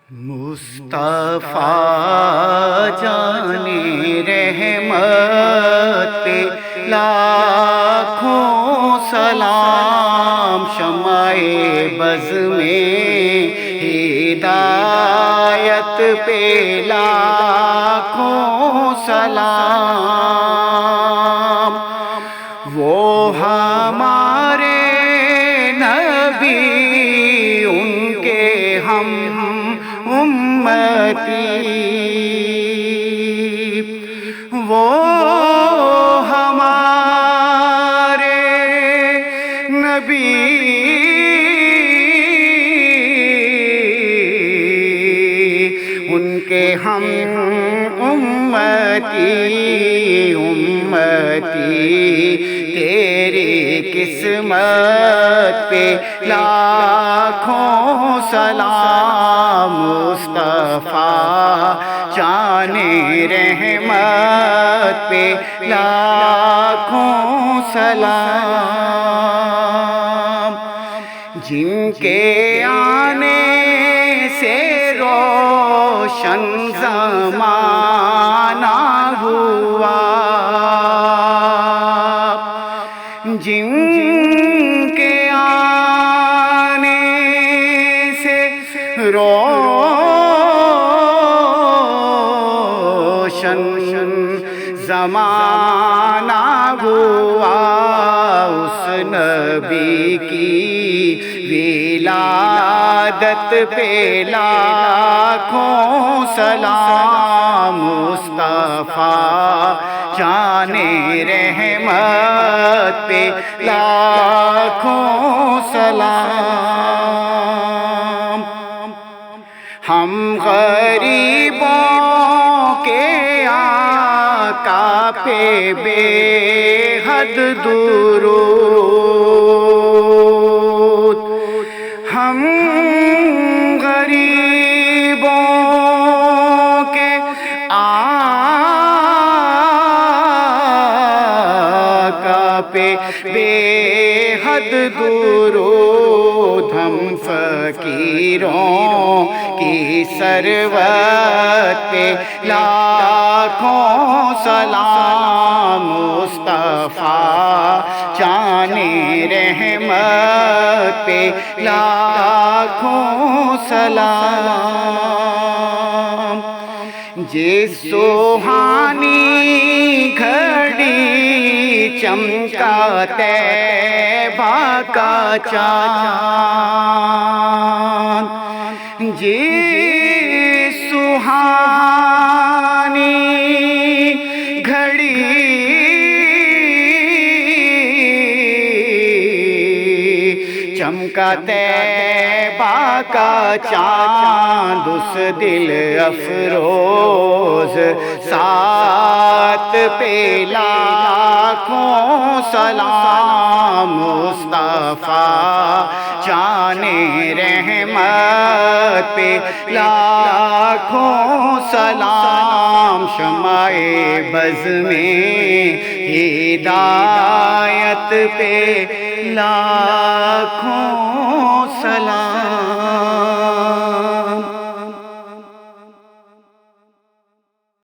مصطفیٰ جانے رحمت پہ لاکھوں سلام، شمع بز میں ہدایت پہ لاکھوں سلام۔ وہ ہمارے نبی، ان کے ہم امتی، وہ ہمارے نبی، ان کے ہم امتی، تیری قسمت پہ لاکھوں سلام۔ مصطفیٰ جان رحمت پہ لاکھوں سلام، جن کے آنے سے روشن زمانہ ہوا، جن کے آنے سے روشن زمانہ ہوا، اس نبی کی ولادت پہ لاکھوں سلام۔ مصطفیٰ جان رحمت پہ لاکھوں سلام۔ ہم غریبوں کے آقا پہ بے حد درود، ہم غریبوں کے آقا پہ بے حد درود، ہم فقیروں کی ثروت پہ لاکھوں سلام۔ مصطفیٰ جان رحمت پہ لاکھوں سلام۔ جس سوہانی گھڑی چمکا طیبہ کا چاند، جس سوہانی گھڑی چمکا طیبہ کا چاند، اس دل افروز سات پہ لاکھوں سلام۔ مصطفیٰ جان رحمت پہ لاکھوں سلام، شمع بز میں ہدایت پہ لاکھوں